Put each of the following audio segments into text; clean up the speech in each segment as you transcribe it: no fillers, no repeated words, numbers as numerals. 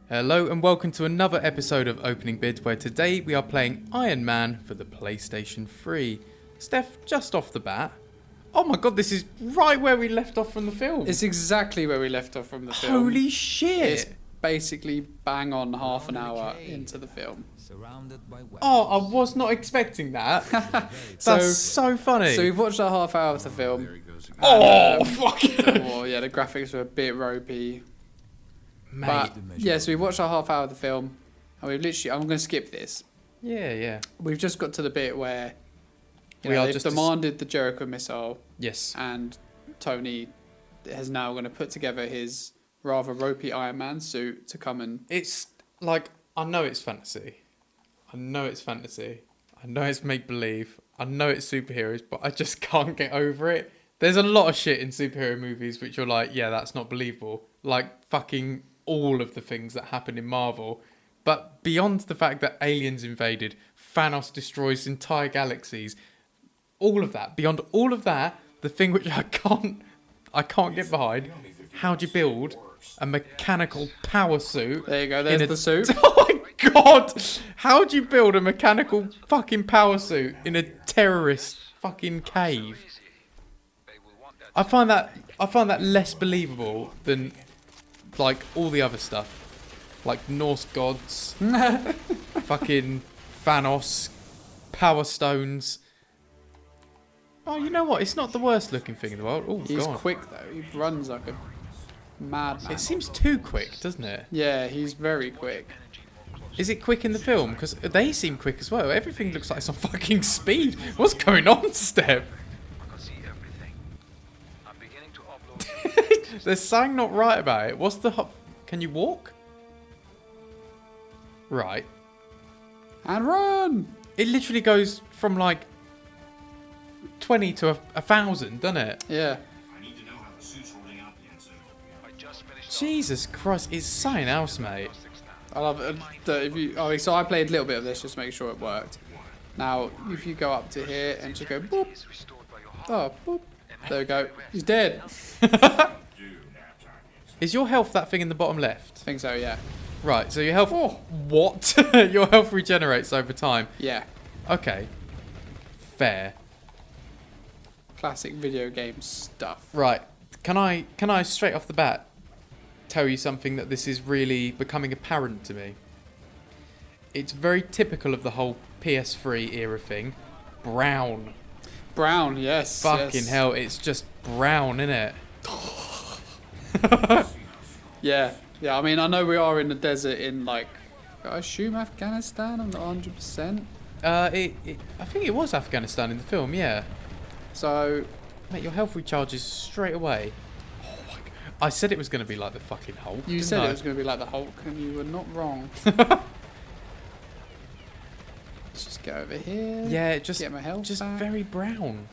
Hello and welcome to another episode of Opening Bid, where today we are playing Iron Man for the PlayStation 3. Steph, just off the bat, oh my god, this is right where we left off from the film. It's exactly where we left off from the film. Holy shit! It's basically bang on half an hour into the film. Oh, I was not expecting that. That's so funny. So we've watched a half hour of the film. Oh, fuck. Oh, yeah, the graphics were a bit ropey. Mate. But, yeah, so we watched a half hour of the film, and we've literally, I'm going to skip this. Yeah. We've just got to the bit where they've just demanded the Jericho missile. Yes. And Tony is now going to put together his rather ropey Iron Man suit to come and... It's like, I know it's fantasy. I know it's make-believe. I know it's superheroes, but I just can't get over it. There's a lot of shit in superhero movies which are like, yeah, that's not believable. Like fucking all of the things that happen in Marvel. But beyond the fact that aliens invaded, Thanos destroys entire galaxies, all of that, beyond all of that, the thing which I can't get behind, how do you build a mechanical power suit? There you go, there's the suit. Oh my god! How do you build a mechanical fucking power suit in a terrorist fucking cave? I find that less believable than like all the other stuff. Like Norse gods, fucking Thanos, power stones. Oh, you know what? It's not the worst looking thing in the world. Oh, He's God. quick though. He runs like a madman. It seems too quick, doesn't it? Yeah, he's very quick. Is it quick in the film? Because they seem quick as well. Everything looks like it's on fucking speed. What's going on, Steph? There's something not right about it. What's the... Can you walk? Right. And run! It literally goes from like 20 to 1,000, doesn't it? Yeah. Jesus Christ, it's something else, mate. I love it. So I played a little bit of this just to make sure it worked. Now, if you go up to here and just go boop. Oh, boop. There we go. He's dead. Is your health that thing in the bottom left? I think so, yeah. Right, so your health... Oh. What? Your health regenerates over time? Yeah. Okay. Fair. Classic video game stuff. Right. Can I straight off the bat tell you something that this is really becoming apparent to me? It's very typical of the whole PS3 era thing. Brown. Brown, yes. Fucking hell, it's just brown, innit? Yeah. I mean, I know we are in the desert in, like, I assume Afghanistan. I'm not 100%. I think it was Afghanistan in the film, yeah. So, mate, your health recharges straight away. Oh my God. I said it was going to be like the fucking Hulk. You said it was going to be like the Hulk, and you were not wrong. Let's just go over here. Yeah, just get my health just back. very brown.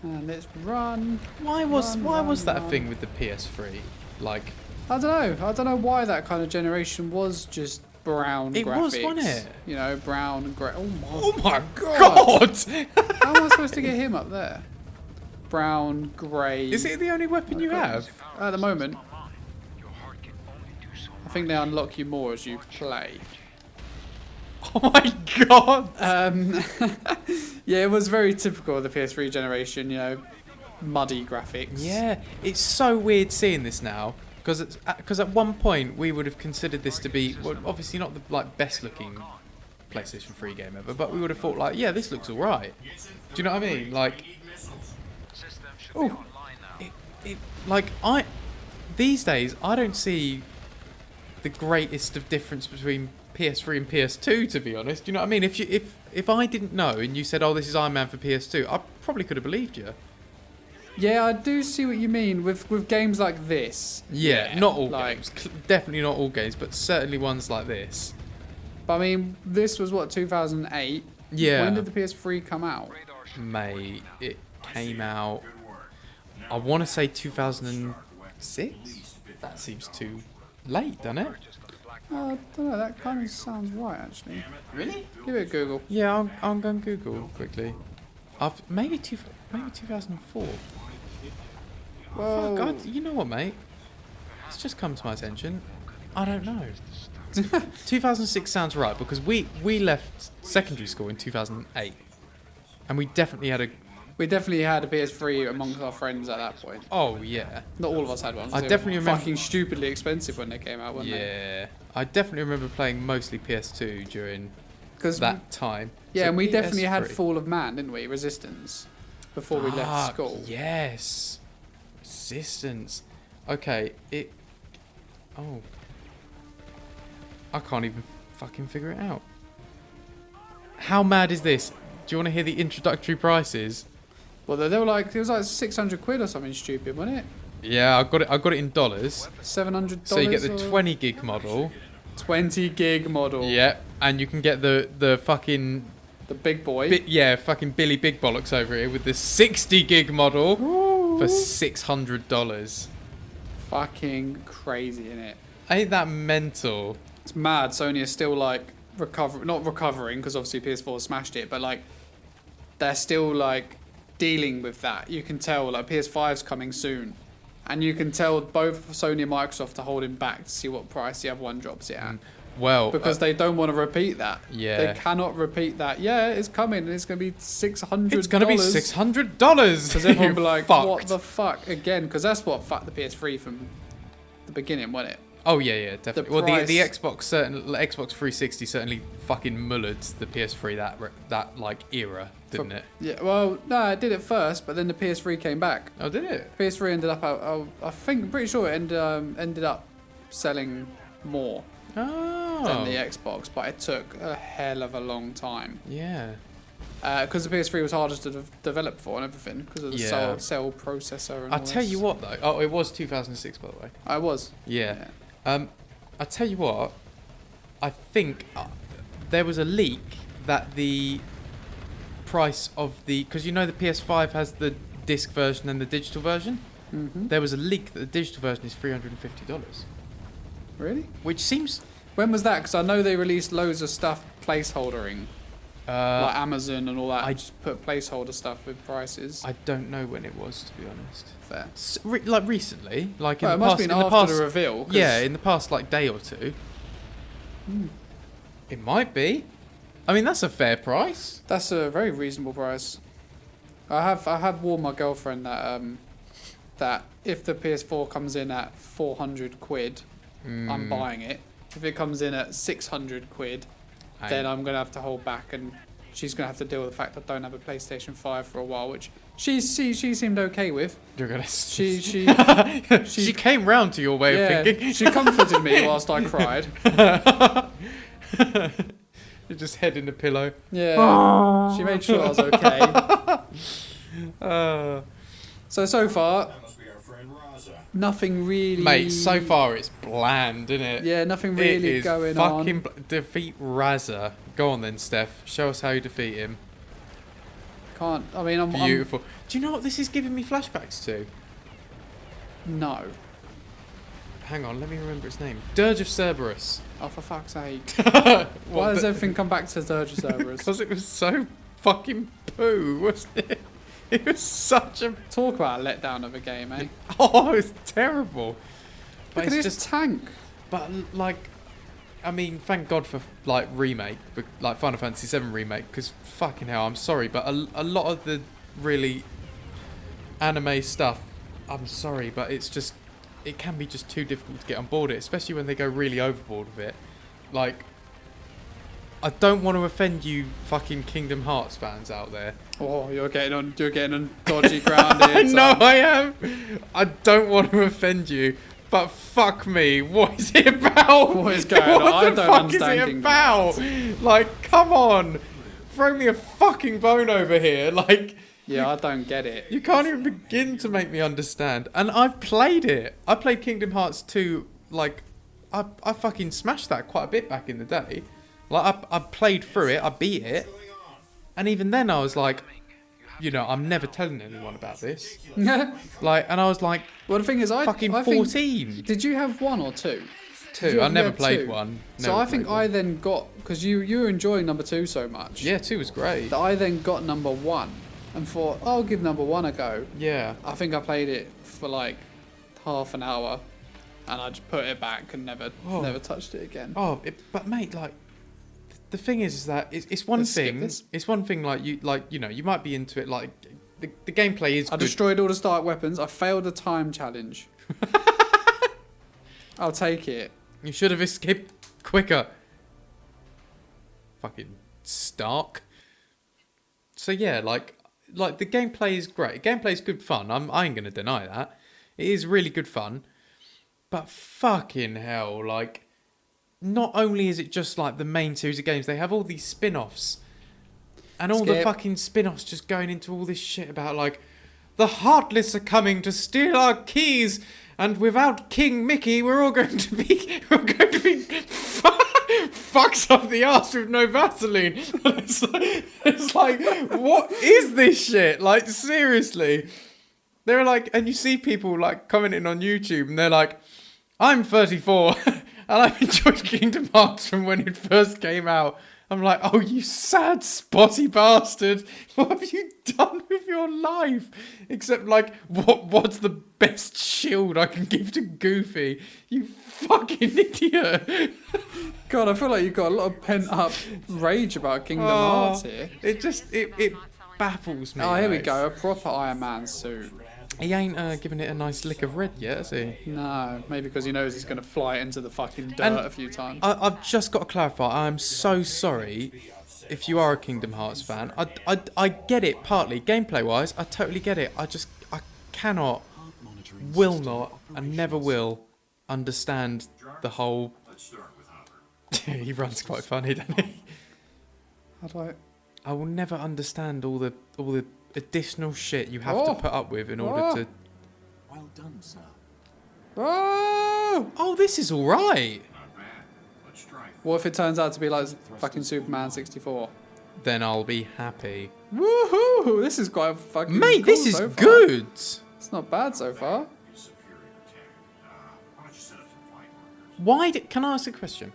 And let's run. Why was that a run. thing with the PS3? Like, I don't know why that kind of generation was just brown it graphics. was, wasn't it? You know, brown and grey. Oh my god! How am I supposed to get him up there? Brown, grey. Is it the only weapon you have? At the moment. I think they unlock you more as you play. Oh my god! Yeah, it was very typical of the PS3 generation, you know, muddy graphics. Yeah, it's so weird seeing this now. Because at one point we would have considered this to be, well, obviously not the like best looking PlayStation 3 game ever, but we would have thought like, yeah, this looks alright. Do you know what I mean? Like, these days I don't see the greatest of difference between PS3 and PS2, to be honest. Do you know what I mean? If I didn't know and you said, oh, this is Iron Man for PS2, I probably could have believed you. Yeah, I do see what you mean with games like this. Yeah, not all games. Definitely not all games, but certainly ones like this. But I mean, this was what, 2008? Yeah. When did the PS3 come out? Mate, it came out, I want to say 2006? That seems too late, doesn't it? I don't know, that kind of sounds right, actually. Really? Give it a Google. Yeah, I'm going to Google quickly. Maybe 2004. Whoa. Oh, God, you know what, mate? It's just come to my attention. I don't know. 2006 sounds right because we left secondary school in 2008, and we definitely had a. We definitely had a PS3 amongst our friends at that point. Oh yeah. Not all of us had one. I They definitely were remember. fucking stupidly expensive when they came out, weren't they? Yeah. I definitely remember playing mostly PS2 during 'Cause that time. yeah, So and we definitely had PS3. Fall of Man, didn't we? Resistance. Before we left Fuck, school. Yes. Resistance. Okay, it. Oh. I can't even fucking figure it out. How mad is this? Do you want to hear the introductory prices? Well, they were like, it was like 600 quid or something stupid, wasn't it? Yeah, I got it. I got it in dollars. $700. So you get the or 20 gig model. 20 gig model. Yeah, and you can get the fucking The big boy. fucking Billy Big Bollocks over here with the 60 gig model Ooh. for $600. Fucking crazy, innit? Ain't that mental? It's mad. Sony is still like not recovering because obviously PS4 smashed it, but like they're still like dealing with that. You can tell like PS5's coming soon, and you can tell both Sony and Microsoft are holding back to see what price the other one drops it at. Well, Because they don't want to repeat that. Yeah. They cannot repeat that. Yeah, it's coming and it's going to be $600. it's gonna be $600. Because everyone will be like, fucked. what the fuck? Again, because that's what fucked the PS3 from the beginning, wasn't it? Oh yeah, definitely. Well, price- the Xbox 360 certainly fucking mullered the PS3 that like era, didn't it? Yeah, well, no, it did it first, but then the PS3 came back. Oh, did it? PS3 ended up, I think, I'm pretty sure it ended up selling more Oh. than the Xbox, but it took a hell of a long time. Yeah. Because the PS3 was harder to develop for and everything, because of the Yeah. cell processor and I'll all tell this. you what though. Oh, it was 2006 by the way. I was. Yeah. I tell you what. I think there was a leak that the price of because you know the PS5 has the disc version and the digital version. Mm-hmm. There was a leak that the digital version is $350, Really? which seems When was that? Because I know they released loads of stuff placeholdering, like Amazon and all that. I just put placeholder stuff with prices. I don't know when it was, to be honest. Fair. Like recently, like in Well, it the must past, have been in the after past, the reveal. 'cause- yeah, in the past like day or two. It might be. I mean, that's a fair price. That's a very reasonable price. I have warned my girlfriend that that if the PS4 comes in at 400 quid, I'm buying it. If it comes in at 600 quid, then I'm gonna have to hold back, and she's gonna have to deal with the fact I don't have a PlayStation 5 for a while, which she seemed okay with. You're gonna. She came round to your way yeah, of thinking. she comforted me whilst I cried. You're just head in the pillow. Yeah, she made sure I was okay. So far, That must be our friend Raza. nothing really. Mate, so far it's bland, isn't it? Yeah, nothing It really is going fucking on. defeat Razza. Go on then, Steph. Show us how you defeat him. Can't. I mean, I'm Beautiful. Do you know what this is giving me flashbacks to? no. Hang on, let me remember its name. Dirge of Cerberus. Oh, for fuck's sake! Why Why does everything come back to Dirge of Cerberus? Because it was so fucking poo, wasn't it? It was such a... Talk about a letdown of a game, eh? Oh, it's terrible. But Look at it's this just... tank. But, like... I mean, thank God for, like, remake. Like, Final Fantasy VII remake. Because, fucking hell, I'm sorry. But a lot of the really anime stuff, I'm sorry. But it's just... It can be just too difficult to get on board it. Especially when they go really overboard with it. Like... I don't want to offend you fucking Kingdom Hearts fans out there. Oh, you're getting on dodgy ground here. No, Tom. I am. I don't want to offend you, but fuck me, what is it about? What is going on? What I the don't fuck understand is it Kingdom about? Like, come on, throw me a fucking bone over here. Like, Yeah, I don't get it. you can't even begin to make me understand. And I've played it. I played Kingdom Hearts 2. Like, I fucking smashed that quite a bit back in the day. Like, I played through it. I beat it. And even then, I was like, you know, I'm never telling anyone about this. Like, and I was like, Well, the thing is, I fucking think- 14. Did you have one or two? Did Two. you I have- never you had played two? one. So Never I think played one. I then got, because you were enjoying number 2 so much. Yeah, 2 was great. That I then got number 1 and thought, I'll give number 1 a go. Yeah. I think I played it for like half an hour and I just put it back and never touched it again. Oh, but mate, like, the thing is that it's one Let's skip thing. this. It's one thing. Like you know, you might be into it. Like the gameplay is. I good. destroyed all the start weapons. I failed the time challenge. I'll take it. You should have escaped quicker. Fucking Stark. So yeah, like the gameplay is great. Gameplay is good fun. I ain't gonna deny that. It is really good fun. But fucking hell, like, not only is it just like the main series of games, they have all these spin-offs. And all the fucking spin-offs just going into all this shit about like, the Heartless are coming to steal our keys, and without King Mickey, we're going to be fucks up the arse with no Vaseline. It's like, what is this shit? Like, seriously. They're like, and you see people like commenting on YouTube, and they're like, I'm 34, and I enjoyed Kingdom Hearts from when it first came out. I'm like, oh, you sad, spotty bastard. What have you done with your life? Except, like, what's the best shield I can give to Goofy? You fucking idiot. God, I feel like you've got a lot of pent-up rage about Kingdom Hearts here. It baffles me. Oh, here we mate. go. A proper Iron Man suit. He ain't giving it a nice lick of red yet, has he? No, maybe because he knows he's going to fly into the fucking dirt And a few times. I've just got to clarify. I'm so sorry if you are a Kingdom Hearts fan. I get it partly. Gameplay-wise, I totally get it. I cannot, will not, and never will understand the whole... He runs quite funny, doesn't he? How do I will never understand all the additional shit you have to put up with in order to... Well done, sir. Oh, this is all right. Not bad. Let's try. What if it turns out to be like fucking Superman 64? Then I'll be happy. Woohoo! This is quite fucking Mate, cool this is so far. good. It's not bad so far. Superior tech. Why don't you set up some flight markers? Can I ask a question?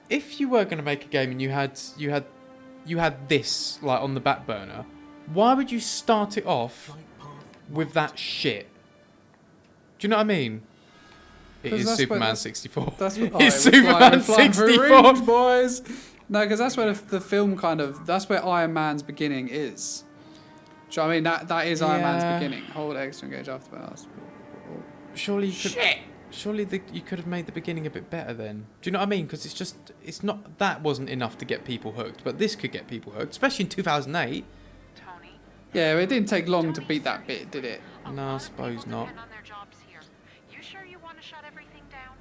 If you were going to make a game and you had this like on the back burner, why would you start it off with that shit? Do you know what I mean? It 'Cause is that's Superman what- 64. That's what It's we're Superman flying through 64. rings, boys. No, because that's where the film kind of. That's where Iron Man's beginning is. Do you know what I mean? That is Iron Man's Yeah. beginning. Hold X to engage after. Surely you could. Surely you could have made the beginning a bit better then. Do you know what I mean? Because it's not that wasn't enough to get people hooked, but this could get people hooked, especially in 2008. Yeah, it didn't take long to beat that bit, did it? No, I suppose not. On their jobs here. You sure you want to shut everything down?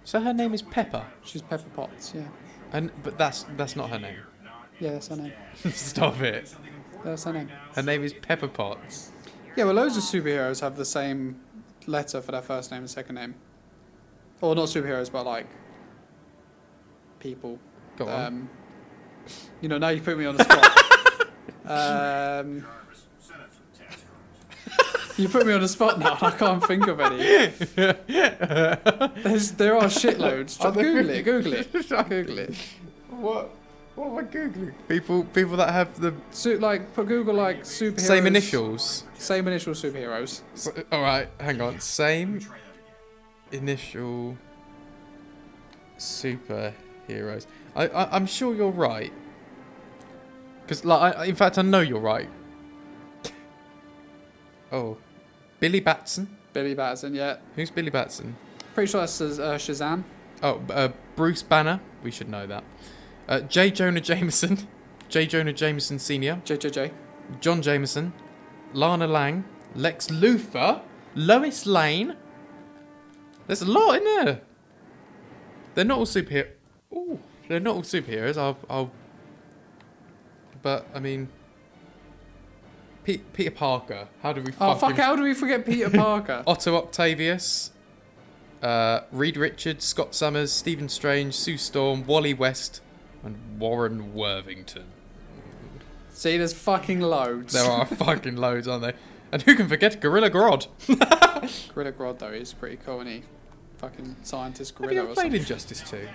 So her name is Pepper, She's Pepper Potts, yeah. but that's not her name. Yeah, that's her name. Stop it. That's her name. Her name is Pepper Potts. Yeah, well, loads of superheroes have the same letter for their first name and second name. Or not superheroes, but like people. Go on. You know, now you put me on the spot. Jarvis, set up some test runs. You put me on the spot now. I can't think of any. There are shitloads. Google it. Google it. What am I googling? People that have the Put Google like superheroes. same initials. Same initial superheroes. So, all right, hang on. Same initial superheroes. I'm sure you're right. Because, like, in fact, I know you're right. Oh, Billy Batson. Billy Batson, yeah. Who's Billy Batson? Pretty sure that's Shazam. Oh, Bruce Banner. We should know that. J. Jonah Jameson. J. Jonah Jameson Sr. JJJ. John Jameson. Lana Lang. Lex Luthor. Lois Lane. There's a lot in there. They're not all superheroes. Ooh, they're not all superheroes. I'll. But I mean, Peter Parker. How do we? Oh fuck! How do we forget Peter Parker? Otto Octavius. Reed Richards, Scott Summers, Stephen Strange, Sue Storm, Wally West, and Warren Worthington. See, there's fucking loads. There are fucking loads, aren't there? And who can forget Gorilla Grodd? Gorilla Grodd though is pretty cool, and he fucking scientist Have gorilla you or ever played something. Injustice 2?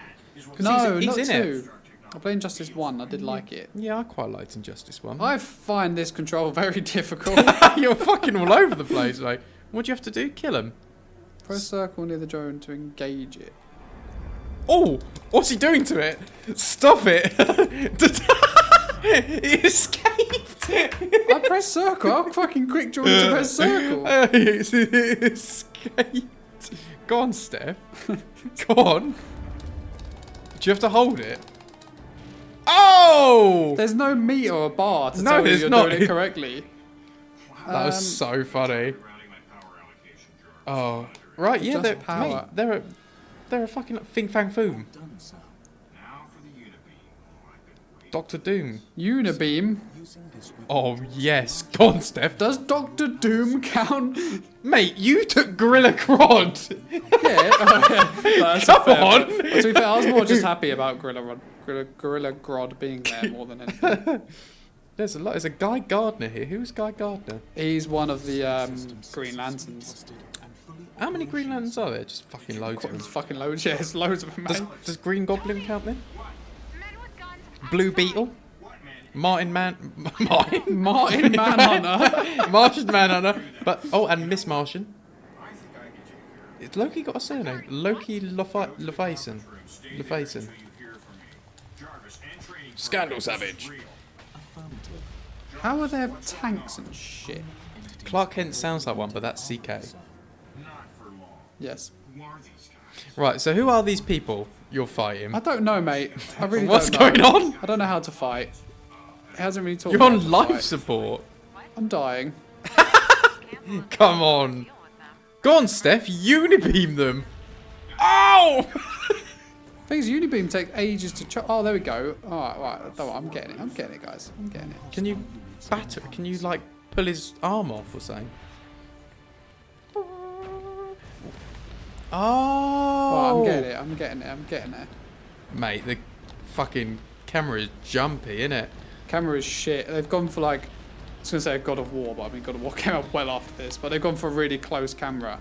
No, he's not in two. I played Injustice 1. I did like it. Yeah, I quite liked Injustice 1. I find this control very difficult. You're fucking all over the place, like. What do you have to do? Kill him? Press circle near the drone to engage it. Oh! What's he doing to it? Stop it! He escaped! I pressed circle. I'll fucking quick draw to press circle. He escaped. Go on, Steph. Go on. Do you have to hold it? Oh! There's no meter or bar to No, tell you there's you're not. doing it correctly. That was so funny. Routing my power allocation jar. Oh, right, yeah, Just they're, power. mate, they're a fucking Fing Fang Foom. Now for the unibeam. Oh, I've been waiting. Doctor Doom. Unibeam. Oh, yes. Go on, Steph. Does Doctor Doom count? Mate, you took Gorilla Grodd. Yeah. Oh, yeah. That's Come fair, on. but to be fair, I was more just happy about Gorilla Grodd being there more than anything. There's a Guy Gardner here. Who's Guy Gardner? He's one of the Green Lanterns. How many Green Lanterns are there? Just fucking loads of There's them. fucking loads. Yeah, there's loads of them. Does Green Goblin count then? Men with guns. Blue Beetle? Martin Martin Manhunter. Martian Manhunter. But, oh, and Miss Martian. It's Loki got a surname. Loki Levason. Scandal Savage. How are there tanks and shit? Clark Kent sounds like one, but that's CK. Not for long. Yes. Who are these guys? Right, so who are these people you're fighting? I don't know, mate. I really What's don't know. going on? I don't know how to fight. It hasn't really taught You're me how on to life fight. support. I'm dying. Come on. Go on, Steph. Unibeam them. Ow! Things Unibeam take ages to Oh, there we go. Alright, right. Don't worry, I'm getting it. I'm getting it, guys. I'm getting it. Can you batter? Can you, like, pull his arm off or something? Oh! Right, I'm getting it. I'm getting it. I'm getting it. Mate, the fucking camera is jumpy, innit? Camera is shit. They've gone for like, I was going to say a God of War, but I mean God of War came out well after this. But they've gone for a really close camera,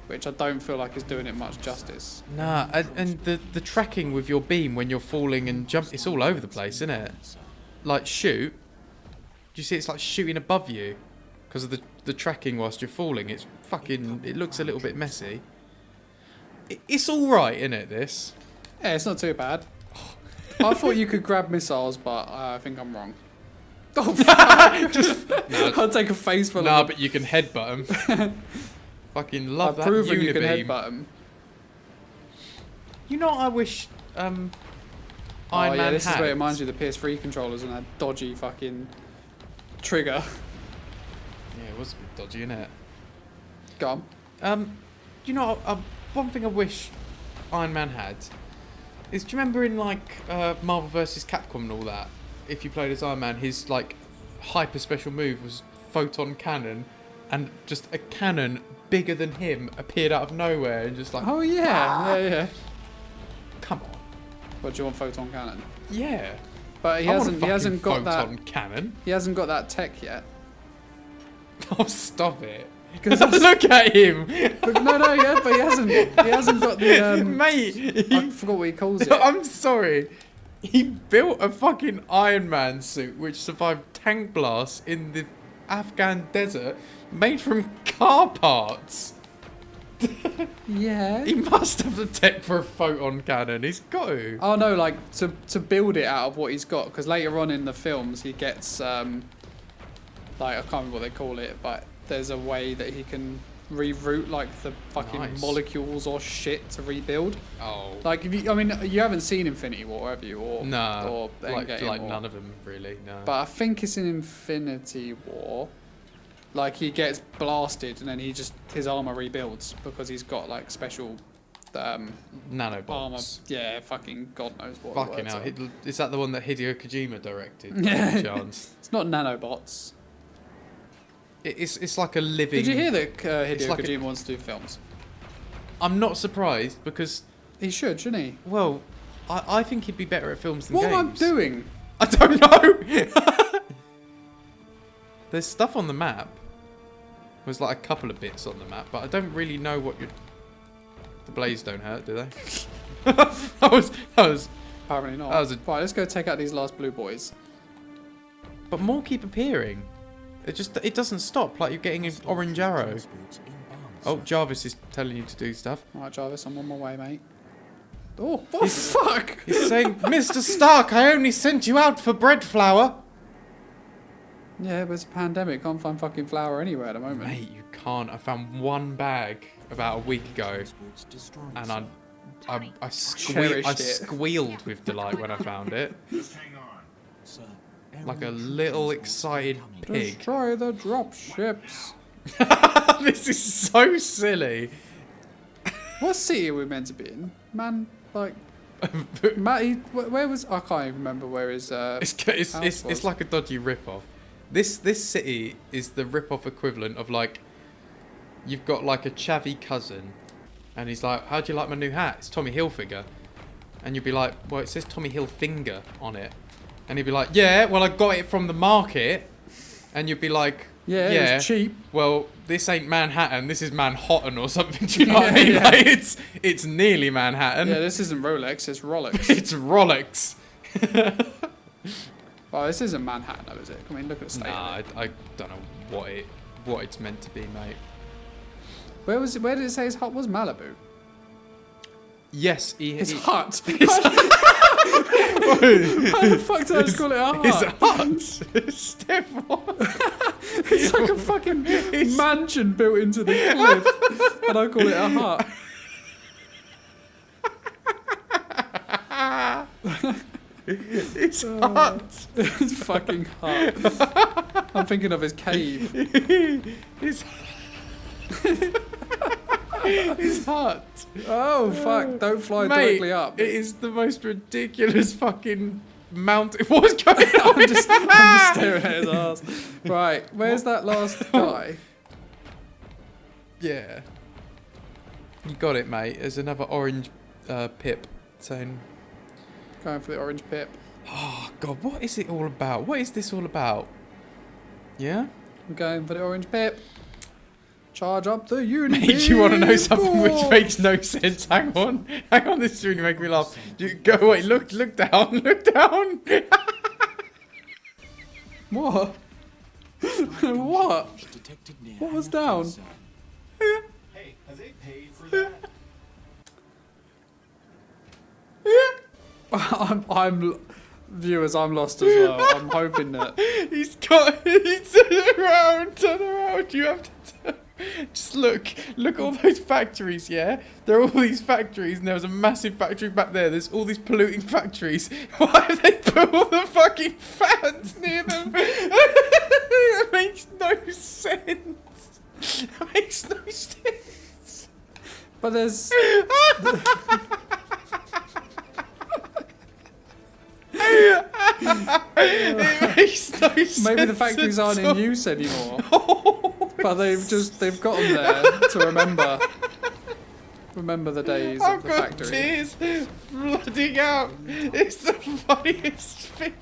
which I don't feel like is doing it much justice. Nah, and the tracking with your beam when you're falling and jump, it's all over the place, isn't it? Like, shoot. Do you see it's like shooting above you? Because of the tracking whilst you're falling. It's fucking, it looks a little bit messy. It's alright, innit, this? Yeah, it's not too bad. I thought you could grab missiles, but I think I'm wrong. Oh, fuck. I'll take a face full Nah, of them. but you can headbutt them. Fucking love I've that proven you can unibeam. headbutt them. You know what I wish Iron Oh yeah, Man this had? is where it reminds you of the PS3 controllers and that dodgy fucking trigger. Yeah, it was a bit dodgy, innit? Go on. You know, one thing I wish Iron Man had is, do you remember in like Marvel vs. Capcom and all that, if you played as Iron Man, his like hyper special move was photon cannon, and just a cannon bigger than him appeared out of nowhere and just like, Oh yeah, yeah. come on, What do you want, photon cannon? yeah. But he I want a hasn't. He hasn't fucking got photon that. cannon. He hasn't got that tech yet. Oh, stop it! 'Cause it's- Look at him, But no, yeah, but he hasn't. He hasn't got the. mate. I forgot what he calls it. I'm sorry. He built a fucking Iron Man suit which survived tank blasts in the Afghan desert, made from car parts. Yeah. He must have the tech for a photon cannon. He's got to. Oh no, like to build it out of what he's got, because later on in the films he gets like I can't remember what they call it, but there's a way that he can reroute like the fucking Nice. molecules or shit to rebuild. Oh. Like if you, I mean, you haven't seen Infinity War, have you? Or No. or Like Endgame or- none of them really. No. But I think it's in Infinity War. Like he gets blasted and then his armor rebuilds because he's got like special armor. Nanobots. Yeah, fucking God knows what. the Fucking words hell. are. Is that the one that Hideo Kojima directed? Yeah. By chance? It's not nanobots. It's like a living. Did you hear that Hideo like a- Kojima wants to do films? I'm not surprised because, He should, shouldn't he? well, I think he'd be better at films than What am I games. doing? I don't know. There's stuff on the map. There's like a couple of bits on the map, but I don't really know what you're. The blades don't hurt, do they? that was. Apparently not. That was a- Right, let's go take out these last blue boys. But more keep appearing. It doesn't stop. Like you're getting an orange arrow. Oh, Jarvis is telling you to do stuff. Alright, Jarvis, I'm on my way, mate. Oh, what the fuck? He's saying, Mr. Stark, I only sent you out for bread flour. Yeah, but it's a pandemic. Can't find fucking flour anywhere at the moment. Mate, you can't. I found one bag about a week ago, and I Cherished it. squealed with delight when I found it. Just hang on. Like a little excited pig. Destroy the dropships. This is so silly. What city are we meant to be in? Man, like... where was... I can't even remember where his... It's like a dodgy rip-off. This city is the rip-off equivalent of like... You've got like a chavvy cousin, and he's like, how do you like my new hat? It's Tommy Hilfiger. And you'd be like, well, it says Tommy Hilfinger on it. And he'd be like, yeah, well, I got it from the market. And you'd be like, Yeah, it was cheap. well, this ain't Manhattan, this is Manhattan or something, do you know what I mean? Yeah. Like, it's nearly Manhattan. Yeah, this isn't Rolex, it's Rolex. It's Rolex. Oh, this isn't Manhattan, though, is it? I mean, look at the state Nah, of it. I don't know what it's meant to be, mate. Where did it say his hut was? Malibu? Yes, His he hut? How the fuck did I just call it a hut? His hut. Steph, what? It's like a fucking mansion built into the cliff, and I call it a hut. His hut. His fucking hut. I'm thinking of his cave. His his hut. Oh fuck! Don't fly Mate, directly up. It is the most ridiculous fucking mountain. What's going on? I'm just staring at his ass. Right, where's that last guy? Yeah. You got it, mate. There's another orange pip saying, Going for the orange pip. oh, God, what is it all about? What is this all about? Yeah? I'm going for the orange pip. Charge up the unit. Mate, you want to know something which board. makes no sense? Hang on. This is really making me laugh. Go away. Look down. Look down. What? What? What was down? Hey, have they paid for that? Viewers, I'm lost as well. I'm hoping that. He's turn around. You have to just look at all those factories, yeah? There are all these factories, and there was a massive factory back there. There's all these polluting factories. Why have they put all the fucking fans near them? It makes no sense. It makes no sense. But there's. It makes no sense. Maybe the factories at aren't in all. use anymore. Oh, But they've got them there to remember the days I've of the got factory. tears flooding out. It's the funniest thing.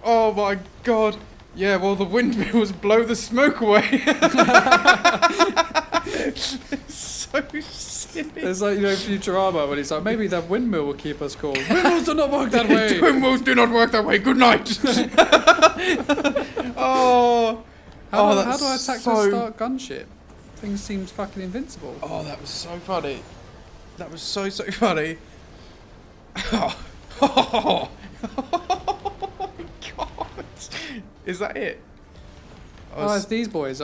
Oh my God. Yeah, well, the windmills blow the smoke away. It's so silly. It's like, Futurama when he's like, maybe that windmill will keep us cool. Windmills do not work that way. Windmills do not work that way. Good night. Oh. How that's do I attack so... the Stark gunship? Thing seems fucking invincible. Oh, that was so funny. That was so funny. Oh my God. Is that it? Oh, it's these boys.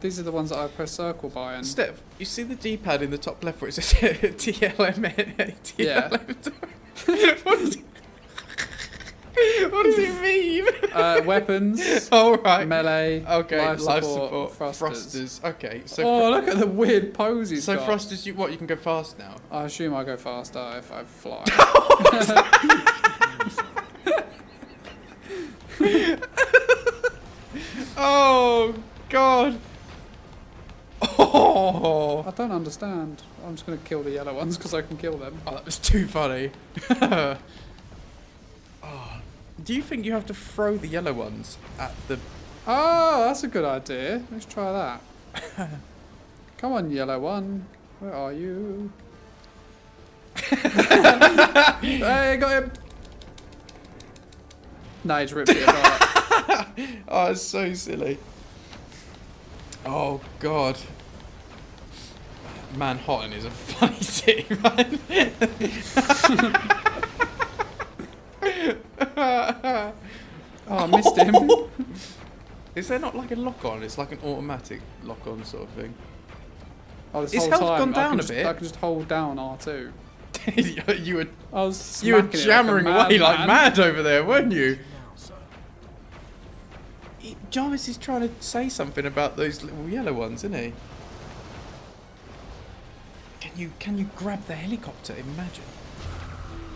These are the ones that I press circle by. And Steph, you see the D-pad in the top left where it says TLM? Yeah. What does it mean? weapons, All right. melee, Okay, life support, thrusters. Okay, so Oh, look at the weird pose he's so got. thrusters. You can go fast now. I assume I go faster if I fly. Oh God. Oh. I don't understand. I'm just gonna kill the yellow ones because I can kill them. Oh, that was too funny. Oh. Do you think you have to throw the yellow ones at the... Oh, that's a good idea. Let's try that. Come on, yellow one. Where are you? Hey, got him. No, he's ripped it apart. Oh, it's so silly. Oh God. Manhattan is a funny city, man. Oh, I missed him. Is there not like a lock on? It's like an automatic lock on sort of thing. Oh, this His whole health time, gone down a I bit. can just hold down R2. you were I was you were smacking it jammering like a away like madman. mad over there, weren't you? Now, sir. Jarvis is trying to say something about those little yellow ones, isn't he? Can you grab the helicopter? Imagine.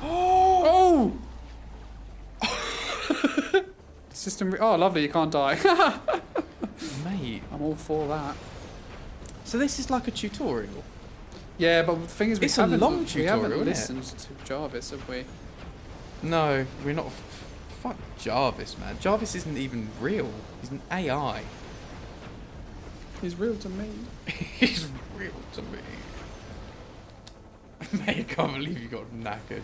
Oh! System. Oh, lovely. You can't die. Mate. I'm all for that. So this is like a tutorial. Yeah, but the thing is, It's a long we tutorial, haven't isn't it? listened to Jarvis, have we? No, we're not. Fuck Jarvis, man. Jarvis isn't even real. He's an AI. He's real to me. He's real to me. Mate, I can't believe you got knackered.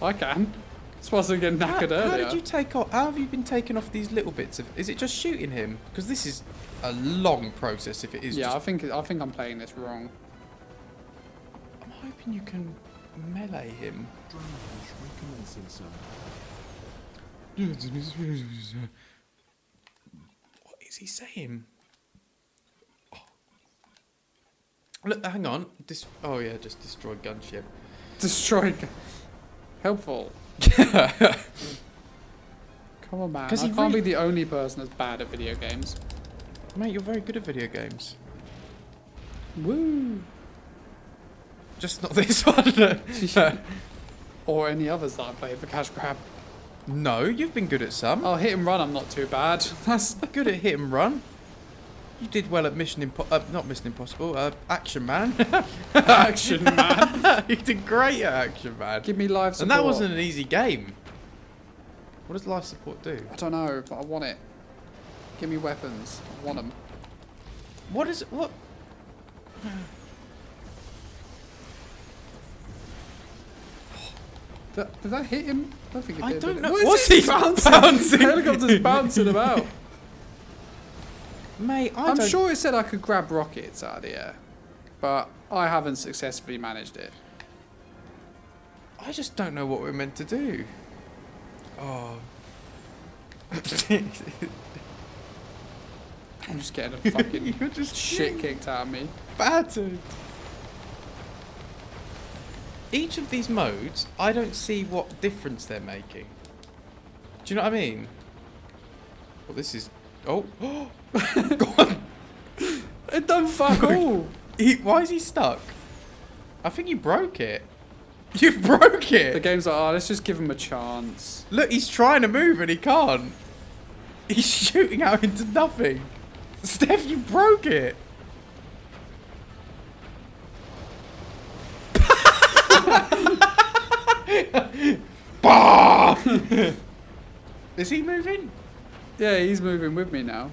I can. That's why I was getting knackered How earlier. did you take off? How have you been taking off these little bits of? Is it just shooting him? Because this is a long process. If it is, Yeah, just, I think I'm playing this wrong. I'm hoping you can melee him. Drainage recommencing, sir. What is he saying? Oh. Look, hang on. Oh yeah, just destroy gunship. Destroy. Helpful. Come on, man. I 'Cause he can't be really- the only person that's bad at video games. Mate, you're very good at video games. Woo! Just not this one. Or any others that I played for cash grab. No, you've been good at some. Oh, hit and run, I'm not too bad. That's Good at hit and run. You did well at not Mission Impossible, Action Man. action, man. You did great at Action Man. Give me life support. And that wasn't an easy game. What does life support do? I don't know, but I want it. Give me weapons. I want them. What is it? What? Did that hit him? I don't think it did. I don't did it? know. What is What's this he bouncing? bouncing? The helicopter's bouncing about. Mate, I'm sure it said I could grab rockets out of the air, but I haven't successfully managed it. I just don't know what we're meant to do. Oh. I'm just getting a fucking You're just shit kicked out of me. battered. Each of these modes, I don't see what difference they're making. Do you know what I mean? Well, this is... Oh. Go on. It done fuck all. Why is he stuck? I think you broke it. You've broke The it. game's like, oh, let's just give him a chance. Look, he's trying to move and he can't. He's shooting out into nothing. Steph, you broke it. Bah! Is he moving? Yeah, he's moving with me now.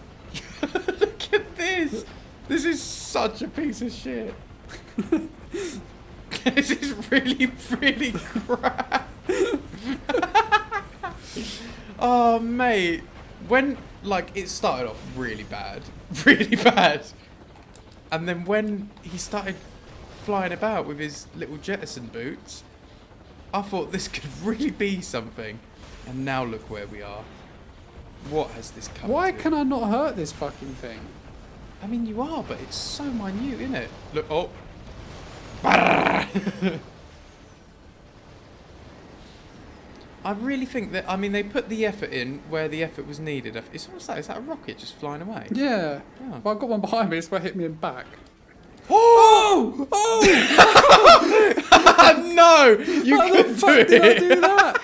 Look at this. This is such a piece of shit. This is really, really crap. Oh, mate. When, like, it started off really bad. Really bad. And then when he started flying about with his little jettison boots, I thought this could really be something. And now look where we are. What has this come Why to? can I not hurt this fucking thing? I mean, you are, but it's so minute, isn't it? Look, oh. I really think that, I mean, they put the effort in where the effort was needed. It's almost like, is that a rocket just flying away? Yeah. Oh. Well, I've got one behind me, it's where it hit me in the back. Oh! Oh! No! You How the couldn't fuck do did I it! do that?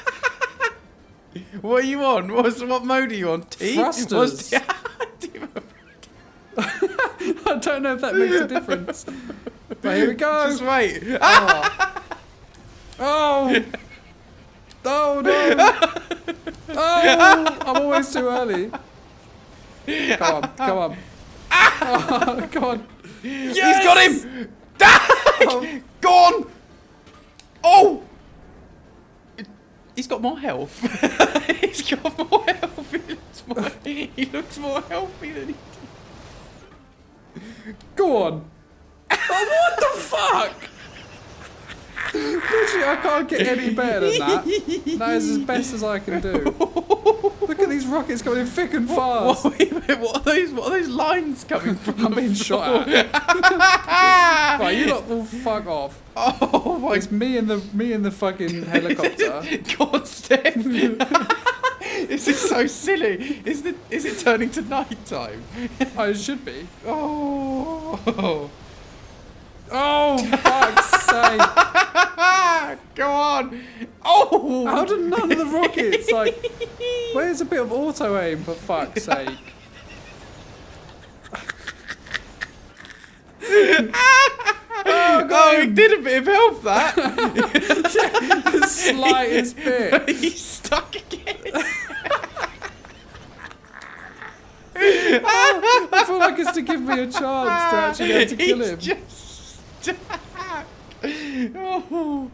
What are you on? What mode are you on? T? Thrusters. I don't know if that makes a difference. But here we go. Just wait. Oh. Oh. Oh no. Oh, I'm always too early. Come on, come on. Oh, come on. He's got him! Oh. Gone! Oh! He's got more health. He's got more health. He looks more healthy than he did. Go on. Oh, what the fuck? Literally, I can't get any better than that. That is as best as I can do. Look at these rockets coming in thick and fast. Wait a minute, what are those lines coming from? I'm being shot at. Right, you lot will fuck off. Oh my It's me and the fucking helicopter. God, Steph. This is so silly. Is it turning to night time? Oh, it should be. Oh. Oh, fuck's sake. Go on. Oh. How do none of the rockets, like, where's a bit of auto aim, for fuck's sake? Oh, he did a bit of help, that. The slightest bit. He's stuck again. I feel like it's to give me a chance to actually be able to kill him. He's just stuck. Oh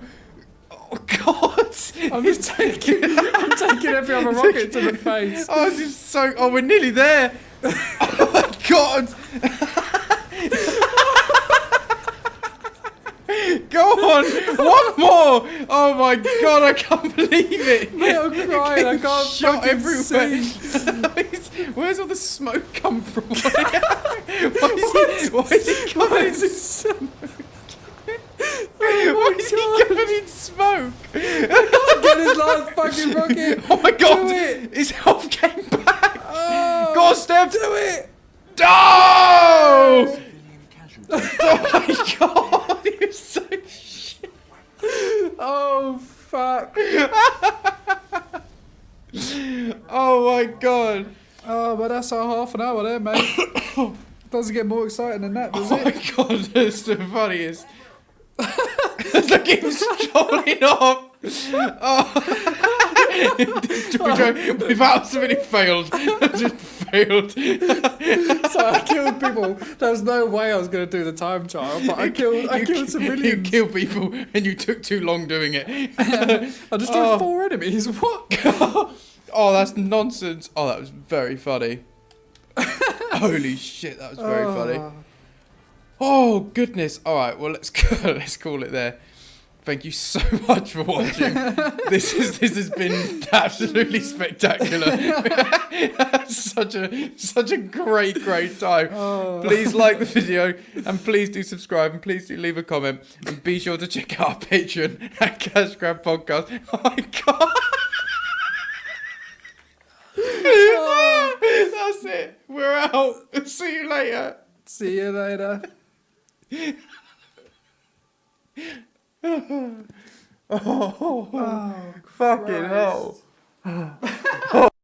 God! I'm taking every other rocket to the face. Oh, this is so. Oh, we're nearly there. Oh my God! Go on, one more! Oh my God, I can't believe it! Mate, I'm crying. I can't Shot fucking everywhere. see. Where's all the smoke come from? Why is he covered in smoke? Why is he covered in smoke? Get his last fucking rocket. Oh my God! Do it. His health came back. Oh, Go on, Steph. do it. Oh! Oh my God! You're so shit. Oh, fuck. Oh my God! Oh, but that's our half an hour there, mate. Doesn't get more exciting than that, does Oh it? my God! That's the funniest. Look, he was strolling off. Oh. We've absolutely failed. Just failed. So I killed people. There was no way I was going to do the time trial, but I killed civilians. You killed people and you took too long doing it. I destroyed 4 enemies. What? Oh, that's nonsense. Oh, that was very funny. Holy shit, that was very funny. Oh goodness! All right, well let's call it there. Thank you so much for watching. This has been absolutely spectacular. such a great time. Please like the video and please do subscribe and please do leave a comment and be sure to check out our Patreon at Cash Grab Podcast. Oh my God! That's it. We're out. See you later. See you later. Oh, fucking hell.